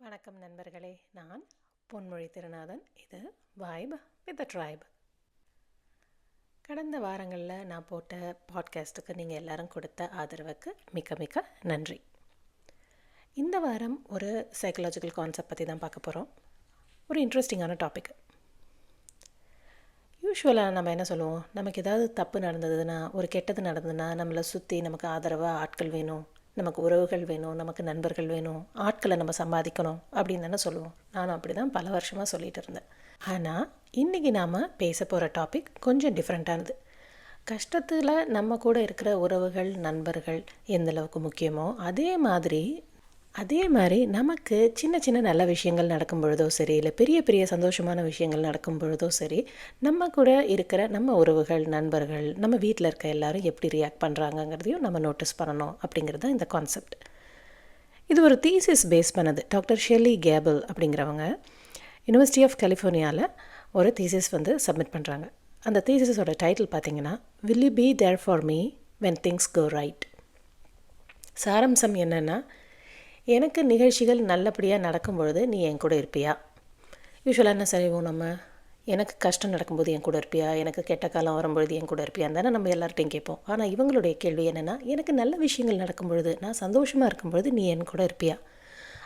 வணக்கம் நண்பர்களே, நான் பொன்மொழி திருநாதன். இது வைப் வித் ட்ரைப். கடந்த வாரங்களில் நான் போட்ட பாட்காஸ்ட்டுக்கு நீங்கள் எல்லாரும் கொடுத்த ஆதரவுக்கு மிக்க மிக்க நன்றி. இந்த வாரம் ஒரு சைக்கலாஜிக்கல் கான்செப்ட் பற்றி தான் பார்க்க போகிறோம். ஒரு இன்ட்ரெஸ்டிங்கான டாபிக். யூஸ்வலாக நம்ம என்ன சொல்லுவோம், நமக்கு ஏதாவது தப்பு நடந்ததுன்னா, ஒரு கெட்டது நடந்ததுன்னா நம்மளை சுற்றி நமக்கு ஆதரவாக ஆட்கள் வேணும், நமக்கு உறவுகள் வேணும், நமக்கு நண்பர்கள் வேணும், ஆட்களை நம்ம சம்பாதிக்கணும் அப்படின்னு தானே சொல்லுவோம். நானும் அப்படி தான் பல வருஷமாக சொல்லிகிட்டு இருந்தேன். ஆனால் இன்றைக்கி நாம் பேச போகிற டாபிக் கொஞ்சம் டிஃப்ரெண்ட்டானது. கஷ்டத்தில் நம்ம கூட இருக்கிற உறவுகள், நண்பர்கள் எந்தளவுக்கு முக்கியமோ அதே மாதிரி நமக்கு சின்ன சின்ன நல்ல விஷயங்கள் நடக்கும் பொழுதோ சரி, இல்லை பெரிய பெரிய சந்தோஷமான விஷயங்கள் நடக்கும் பொழுதோ சரி, நம்ம கூட இருக்கிற நம்ம உறவுகள், நண்பர்கள், நம்ம வீட்டில் இருக்க எல்லாரும் எப்படி ரியாக்ட் பண்ணுறாங்கங்கிறதையும் நம்ம நோட்டீஸ் பண்ணணும் அப்படிங்கிறது தான் இந்த கான்செப்ட். இது ஒரு தீசிஸ் பேஸ் பண்ணது. டாக்டர் ஷெல்லி கேபிள் அப்படிங்கிறவங்க யூனிவர்சிட்டி ஆஃப் கலிஃபோர்னியாவில் ஒரு தீசிஸ் சப்மிட் பண்ணுறாங்க. அந்த தீசிஸோட டைட்டில் பார்த்திங்கன்னா, will you be there for me when things go right. சாராம்சம் என்னென்னா, எனக்கு நிகழ்ச்சிகள் நல்லபடியாக நடக்கும் பொழுது நீ என் கூட இருப்பியா? யூஸ்வலாக என்ன செய்வோம், நம்ம எனக்கு கஷ்டம் நடக்கும்போது என் கூட இருப்பியா, எனக்கு கெட்ட காலம் வரும்பொழுது என் கூட இருப்பியான்னு தானே நம்ம எல்லார்ட்டையும் கேட்போம். ஆனால் இவங்களுடைய கேள்வி என்னென்னா, எனக்கு நல்ல விஷயங்கள் நடக்கும் பொழுது, நான் சந்தோஷமாக இருக்கும்பொழுது நீ என் கூட இருப்பியா?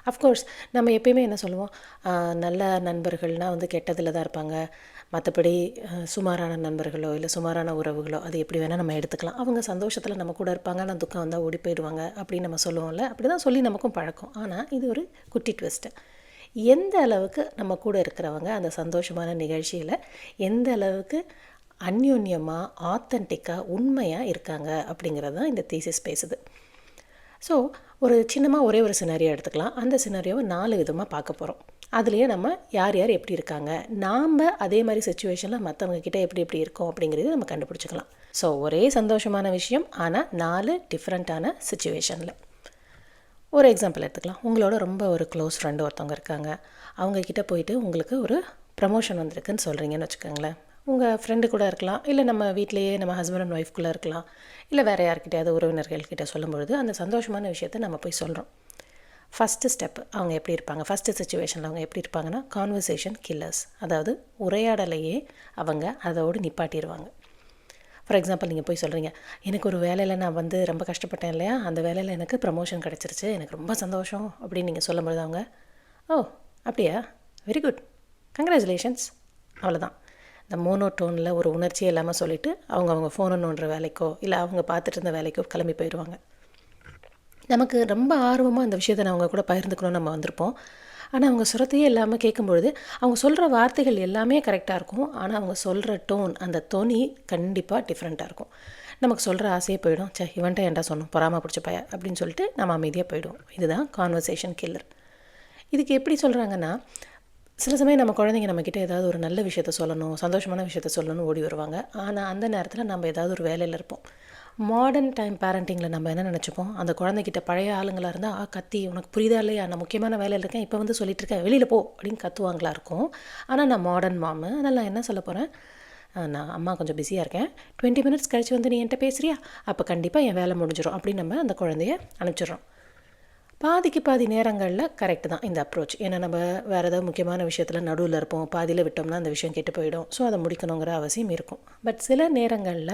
அஃப்கோர்ஸ் நம்ம எப்பயுமே என்ன சொல்லுவோம், நல்ல நண்பர்கள்னால் கெட்டதில் தான் இருப்பாங்க, மற்றபடி சுமாரான நண்பர்களோ இல்லை சுமாரான உறவுகளோ அது எப்படி வேணால் நம்ம எடுத்துக்கலாம், அவங்க சந்தோஷத்தில் நம்ம கூட இருப்பாங்க, ஆனால் துக்கம் வந்தால் ஓடி போயிடுவாங்க அப்படின்னு நம்ம சொல்லுவோம்ல. அப்படி தான் சொல்லி நமக்கும் பழக்கம். ஆனால் இது ஒரு குட்டி ட்விஸ்ட்டு. எந்த அளவுக்கு நம்ம கூட இருக்கிறவங்க அந்த சந்தோஷமான நிகழ்ச்சியில் எந்த அளவுக்கு அந்யோன்யமாக, ஆத்தென்டிக்காக, உண்மையாக இருக்காங்க அப்படிங்கிறது தான் இந்த தீசிஸ் பேசுது. ஸோ ஒரு சின்னமாக ஒரே ஒரு சினாரியோ எடுத்துக்கலாம். அந்த சினாரியோவை 4 விதமாக பார்க்க போகிறோம். அதுலேயே நம்ம யார் யார் எப்படி இருக்காங்க, நாம் அதே மாதிரி சுச்சுவேஷனில் மற்றவங்கக்கிட்ட எப்படி இருக்கோம் அப்படிங்கிறது நம்ம கண்டுபிடிச்சிக்கலாம். ஸோ ஒரே சந்தோஷமான விஷயம், ஆனால் 4 டிஃப்ரெண்ட்டான சுச்சுவேஷனில். ஒரு எக்ஸாம்பிள் எடுத்துக்கலாம். உங்களோட ரொம்ப ஒரு க்ளோஸ் ஃப்ரெண்டு ஒருத்தவங்க இருக்காங்க. அவங்கக்கிட்ட போயிட்டு உங்களுக்கு ஒரு ப்ரமோஷன் வந்திருக்குன்னு சொல்கிறீங்கன்னு வச்சுக்கோங்களேன். உங்கள் ஃப்ரெண்டு கூட இருக்கலாம், இல்லை நம்ம வீட்டிலையே நம்ம ஹஸ்பண்ட் அண்ட் ஒய்ஃப்குள்ளே இருக்கலாம், இல்லை வேறு யார்கிட்டையாவது உறவினர்கள்கிட்ட சொல்லும்பொழுது அந்த சந்தோஷமான விஷயத்தை நம்ம போய் சொல்கிறோம். ஃபஸ்ட்டு ஸ்டெப் அவங்க எப்படி இருப்பாங்க, ஃபஸ்ட்டு சுச்சுவேஷனில் அவங்க எப்படி இருப்பாங்கன்னா, கான்வர்சேஷன் கில்லர்ஸ். அதாவது உரையாடலையே அவங்க அதோடு நிப்பாட்டிடுவாங்க. ஃபார் எக்ஸாம்பிள், நீங்கள் போய் சொல்கிறீங்க, எனக்கு ஒரு வேலையில் நான் ரொம்ப கஷ்டப்பட்டேன் இல்லையா, அந்த வேலையில் எனக்கு ப்ரமோஷன் கிடச்சிருச்சு, எனக்கு ரொம்ப சந்தோஷம் அப்படின்னு நீங்கள் சொல்லும்பொழுது அவங்க, ஓ அப்படியா, வெரி குட், கங்க்ராச்சுலேஷன்ஸ், அவ்வளோதான். இந்த மோனோடோனில் ஒரு உணர்ச்சியே இல்லாமல் சொல்லிவிட்டு அவங்க ஃபோனை நோண்டுற வேலைக்கோ இல்லை அவங்க பார்த்துட்டு இருந்த வேலைக்கோ கிளம்பி போயிடுவாங்க. நமக்கு ரொம்ப ஆர்வமாக அந்த விஷயத்தை அவங்க கூட பகிர்ந்துக்கணும்னு நம்ம வந்திருப்போம். ஆனால் அவங்க சுரத்தையே இல்லாமல் கேட்கும்பொழுது அவங்க சொல்கிற வார்த்தைகள் எல்லாமே கரெக்டாக இருக்கும். ஆனால் அவங்க சொல்கிற டோன், அந்த தொனி கண்டிப்பாக டிஃப்ரெண்ட்டாக இருக்கும். நமக்கு சொல்கிற ஆசையே போயிடும். இவன்ட்ட ஏன்டா சொன்னோம், பொறாமல் பிடிச்ச பைய அப்படின்னு சொல்லிட்டு நம்ம அமைதியாக போயிடுவோம். இதுதான் கான்வர்சேஷன் கில்லர். இதுக்கு எப்படி சொல்கிறாங்கன்னா, சில சமயம் நம்ம குழந்தைங்க நம்மக்கிட்ட ஏதாவது ஒரு நல்ல விஷயத்த சொல்லணும், சந்தோஷமான விஷயத்த சொல்லணும்னு ஓடி வருவாங்க. ஆனால் அந்த நேரத்தில் நம்ம ஏதாவது ஒரு வேலையில் இருப்போம். மாடர்ன் டைம் பேரண்டிங்கில் நம்ம என்ன நினச்சிப்போம், அந்த குழந்தைகிட்ட பழைய ஆளுங்களாக இருந்தால், கத்தி உனக்கு புரியுதா இல்லையா, நான் முக்கியமான வேலையில் இருக்கேன், இப்போ சொல்லிட்டு இருக்கேன், வெளியில் போ அப்படின்னு கத்துவாங்களா இருக்கும். ஆனால் நான் மாடர்ன் மாமு, அதனால் நான் என்ன சொல்ல போகிறேன், நான் அம்மா கொஞ்சம் பிஸியாக இருக்கேன், 20 மினிட்ஸ் கழிச்சு நீ என்கிட்ட பேசுகிறியா, அப்போ கண்டிப்பாக என் வேலை முடிஞ்சிடும் அப்படின்னு நம்ம அந்த குழந்தைய அனுப்பிச்சிடுறோம். பாதிக்கு பாதி நேரங்களில் கரெக்டு தான் இந்த அப்ரோச். ஏன்னா நம்ம வேறு ஏதாவது முக்கியமான விஷயத்தில் நடுவில் இருப்போம், பாதியில் விட்டோம்னா அந்த விஷயம் கெட்டு போயிடும். ஸோ அதை முடிக்கணுங்கிற அவசியம் இருக்கும். பட் சில நேரங்களில்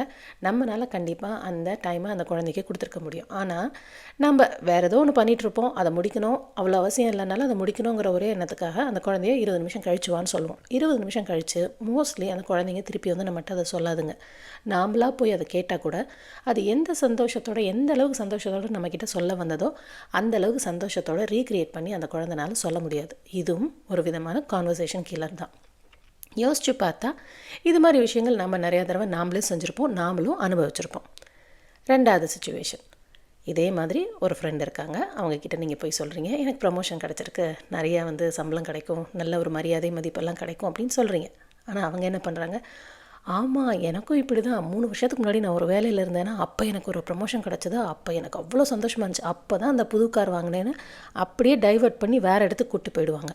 நம்மளால் கண்டிப்பாக அந்த டைமை அந்த குழந்தைக்கு கொடுத்துருக்க முடியும். ஆனால் நம்ம வேறு ஏதோ ஒன்று பண்ணிகிட்ருப்போம், அதை முடிக்கணும், அவ்வளோ அவசியம் இல்லைனாலும் அதை முடிக்கணுங்கிற ஒரே எண்ணத்துக்காக அந்த குழந்தைய 20 நிமிஷம் கழிச்சுவான்னு சொல்லுவோம். 20 நிமிஷம் கழித்து மோஸ்ட்லி அந்த குழந்தைங்க திருப்பி நம்மகிட்ட அதை சொல்லாதுங்க. நாம்ளாக போய் அதை கேட்டால் கூட அது எந்த அளவுக்கு சந்தோஷத்தோடு நம்மக்கிட்ட சொல்ல வந்ததோ அந்த அளவுக்கு சந்தோஷத்தோடு ரீக்ரியேட் பண்ணி அந்த குழந்தைனால சொல்ல முடியாது. இதுவும் ஒரு விதமான கான்வர்சேஷன் கில்லர் தான். யோசிச்சு பார்த்தா இது மாதிரி விஷயங்கள் நம்ம நிறையா தடவை நாமளே செஞ்சுருப்போம், நாமளும் அனுபவிச்சிருப்போம். 2வது சுச்சுவேஷன், இதே மாதிரி ஒரு ஃப்ரெண்ட் இருக்காங்க, அவங்கக்கிட்ட நீங்கள் போய் சொல்கிறீங்க, எனக்கு ப்ரமோஷன் கிடச்சிருக்கு, நிறையா சம்பளம் கிடைக்கும், நல்ல ஒரு மரியாதை மதிப்பெல்லாம் கிடைக்கும் அப்படின்னு சொல்கிறீங்க. ஆனால் அவங்க என்ன பண்ணுறாங்க, ஆமாம் எனக்கும் இப்படி தான் 3 வருஷத்துக்கு முன்னாடி நான் ஒரு வேலையில் இருந்தேன்னா அப்போ எனக்கு ஒரு ப்ரமோஷன் கிடச்சதா, அப்போ எனக்கு அவ்வளோ சந்தோஷமாக இருந்துச்சு, அப்போ தான் அந்த புது கார் வாங்கினேன்னு அப்படியே டைவர்ட் பண்ணி வேறு இடத்துக்கு கூப்பிட்டு போயிடுவாங்க.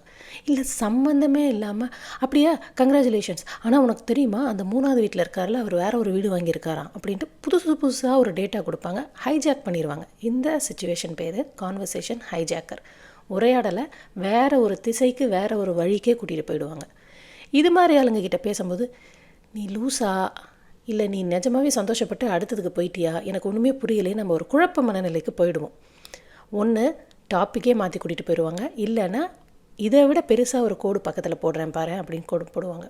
இல்லை சம்மந்தமே இல்லாமல், அப்படியே கங்க்ராச்சுலேஷன்ஸ், ஆனால் உனக்கு தெரியுமா அந்த 3வது வீட்டில் இருக்கார்ல அவர் வேறு ஒரு வீடு வாங்கியிருக்காராம் அப்படின்ட்டு புதுசாக ஒரு டேட்டா கொடுப்பாங்க, ஹைஜாக் பண்ணிடுவாங்க. இந்த சுச்சுவேஷன் பேர் கான்வர்சேஷன் ஹைஜாக்கர். உரையாடலை வேறு ஒரு திசைக்கு வேறு ஒரு வழிக்கே கூட்டிகிட்டு போயிடுவாங்க. இது மாதிரி ஆளுங்கக்கிட்ட பேசும்போது நீ லூஸா இல்லை நீ நிஜமாகவே சந்தோஷப்பட்டு அடுத்ததுக்கு போயிட்டியா, எனக்கு ஒன்றுமே புரியலை, நம்ம ஒரு குழப்ப மனநிலைக்கு போயிடுவோம். ஒன்று டாப்பிக்கே மாற்றி கூட்டிகிட்டு போயிடுவாங்க, இல்லைன்னா இதை விட பெருசாக ஒரு கோடு பக்கத்தில் போடுறேன் பாரு அப்படின்னு கோடு போடுவாங்க.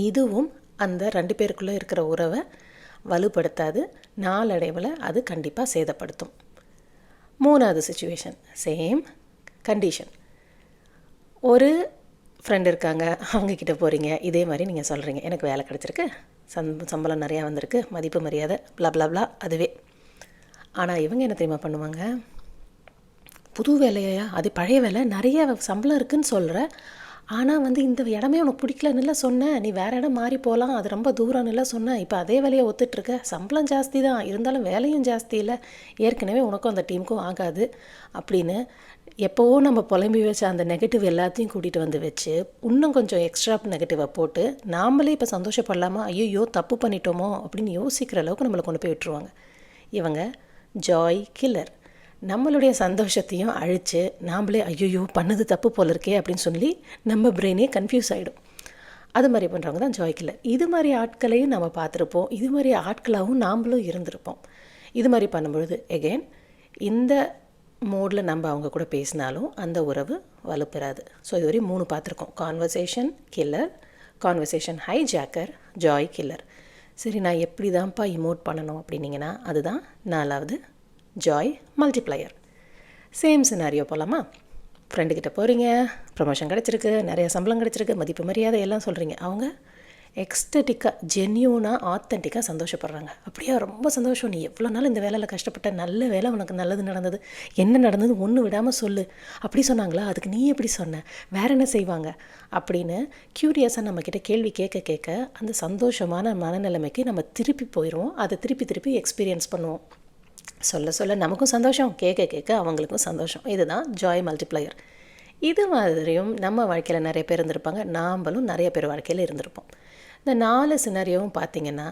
இதுவும் அந்த 2 பேருக்குள்ளே இருக்கிற உறவை வலுப்படுத்தாது, நாளடைவில் அது கண்டிப்பாக சேதப்படுத்தும். 3வது சிச்சுவேஷன், சேம் கண்டிஷன். ஒரு ஃப்ரெண்ட் இருக்காங்க, அவங்கக்கிட்ட போகிறீங்க, இதே மாதிரி நீங்கள் சொல்கிறீங்க, எனக்கு வேலை கிடச்சிருக்கு, சம்பளம் நிறையா வந்திருக்கு, மதிப்பு மரியாதை ப்ளா ப்ளா ப்ளா, அதுவே. ஆனால் இவங்க என்ன தெரியுமா பண்ணுவாங்க, புது வேலையா, அது பழைய வேலை, நிறைய சம்பளம் இருக்குதுன்னு சொல்கிற, ஆனால் இந்த இடமே உனக்கு பிடிக்கலன்னு சொன்னேன், நீ வேறு இடம் மாறி போகலாம், அது ரொம்ப தூரம்னு சொன்னேன், இப்போ அதே வேலையை ஒத்துட்ருக்க, சம்பளம் ஜாஸ்தி தான் இருந்தாலும் வேலையும் ஜாஸ்தி இல்லை, ஏற்கனவே உனக்கும் அந்த டீமுக்கும் ஆகாது அப்படின்னு எப்போவோ நம்ம புலம்பி வச்ச அந்த நெகட்டிவ் எல்லாத்தையும் கூட்டிகிட்டு வந்து வச்சு இன்னும் கொஞ்சம் எக்ஸ்ட்ரா நெகட்டிவாக போட்டு நாமளே இப்போ சந்தோஷப்படலாமா, ஐயோ தப்பு பண்ணிட்டோமோ அப்படின்னு யோசிக்கிற அளவுக்கு நம்மளை கொண்டு போய் விட்டுருவாங்க. இவங்க ஜாய் கில்லர். நம்மளுடைய சந்தோஷத்தையும் அழித்து நாம்ளே ஐயோ பண்ணது தப்பு போல இருக்கே அப்படின்னு சொல்லி நம்ம பிரெயினே கன்ஃபியூஸ் ஆகிடும். அது மாதிரி பண்ணுறவங்க தான் ஜாய் கில்லர். இது மாதிரி ஆட்களையும் நம்ம பார்த்துருப்போம், இது மாதிரி ஆட்களாகவும் நாம்ளும் இருந்திருப்போம். இது மாதிரி பண்ணும்பொழுது எகெயின் இந்த மோடில் நம்ம அவங்க கூட பேசினாலும் அந்த உறவு வலுப்பெறாது. ஸோ இதுவரையும் 3 பார்த்துருக்கோம், conversation killer, conversation hijacker, joy killer. சரி, நான் எப்படி தான்ப்பா இமோட் பண்ணணும் அப்படின்னீங்கன்னா அதுதான் 4வது ஜாய் மல்டிப்ளையர். சேம் சினாரியோ போகலாமா? ஃப்ரெண்டுக்கிட்ட போகிறீங்க, ப்ரமோஷன் கிடச்சிருக்கு, நிறைய சம்பளம் கிடச்சிருக்கு, மதிப்பு மரியாதை எல்லாம் சொல்கிறீங்க. அவங்க எக்ஸ்டட்டிக்காக ஜென்யூனாக ஆத்தென்டிக்காக சந்தோஷப்படுறாங்க. அப்படியே ரொம்ப சந்தோஷம், நீ எவ்வளோ நாள் இந்த வேலையில் கஷ்டப்பட்ட, நல்ல வேலை, உனக்கு நல்லது நடந்தது, என்ன நடந்தது ஒன்று விடாமல் சொல்லு, அப்படி சொன்னாங்களா, அதுக்கு நீ எப்படி சொன்ன, வேறு என்ன செய்வாங்க அப்படின்னு க்யூரியஸாக நம்மக்கிட்ட கேள்வி கேட்க கேட்க அந்த சந்தோஷமான மனநிலைமைக்கு நம்ம திருப்பி போயிடுவோம். அதை திருப்பி எக்ஸ்பீரியன்ஸ் பண்ணுவோம். சொல்ல சொல்ல நமக்கும் சந்தோஷம், கேட்க கேட்க அவங்களுக்கும் சந்தோஷம். இதுதான் ஜாய் மல்டிப்ளையர். இது மாதிரியும் நம்ம வாழ்க்கையில் நிறைய பேர் இருந்திருப்பாங்க, நாம்ளும் நிறைய பேர் வாழ்க்கையில் இருந்திருப்போம். இந்த 4 சினாரியோவும் பார்த்திங்கன்னா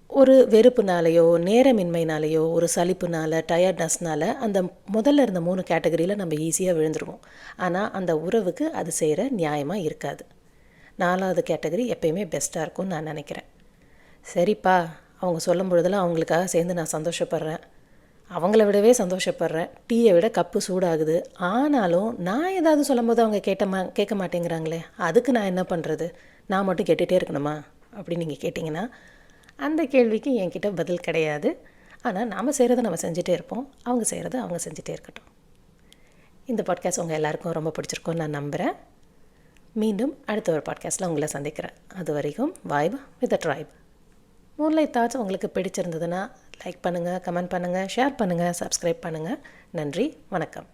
ஒரு வெறுப்புனாலேயோ, நேரமின்மைனாலேயோ, ஒரு சலிப்புனால, டயர்ட்னஸ்னால் அந்த முதல்ல இருந்த 3 கேட்டகரியில் நம்ம ஈஸியாக விழுந்துருவோம். ஆனால் அந்த உறவுக்கு அது செய்கிற நியாயமாக இருக்காது. 4வது கேட்டகரி எப்பயுமே பெஸ்ட்டாக இருக்கும்னு நான் நினைக்கிறேன். சரிப்பா, அவங்க சொல்லும் பொழுதெல்லாம் அவங்களுக்காக சேர்ந்து நான் சந்தோஷப்படுறேன், அவங்கள விடவே சந்தோஷப்படுறேன், டீயை விட கப்பு சூடாகுது, ஆனாலும் நான் ஏதாவது சொல்லும் போது அவங்க கேட்க மாட்டேங்கிறாங்களே, அதுக்கு நான் என்ன பண்ணுறது, நான் மட்டும் கேட்டுகிட்டே இருக்கணுமா அப்படின்னு நீங்கள் கேட்டிங்கன்னா அந்த கேள்விக்கு என்கிட்ட பதில் கிடையாது. ஆனால் நாம் செய்கிறத நம்ம செஞ்சுட்டே இருப்போம், அவங்க செய்கிறத அவங்க செஞ்சுட்டே இருக்கட்டும். இந்த பாட்காஸ்ட் உங்கள் எல்லாருக்கும் ரொம்ப பிடிச்சிருக்கும்னு நான் நம்புகிறேன். மீண்டும் அடுத்த ஒரு பாட்காஸ்ட்டில் உங்களை சந்திக்கிறேன். அது வரைக்கும் vibe with a try. Moonlight thoughts உங்களுக்கு பிடிச்சிருந்ததுன்னா லைக் பண்ணுங்கள், கமெண்ட் பண்ணுங்கள், ஷேர் பண்ணுங்கள், சப்ஸ்கிரைப் பண்ணுங்கள். நன்றி, வணக்கம்.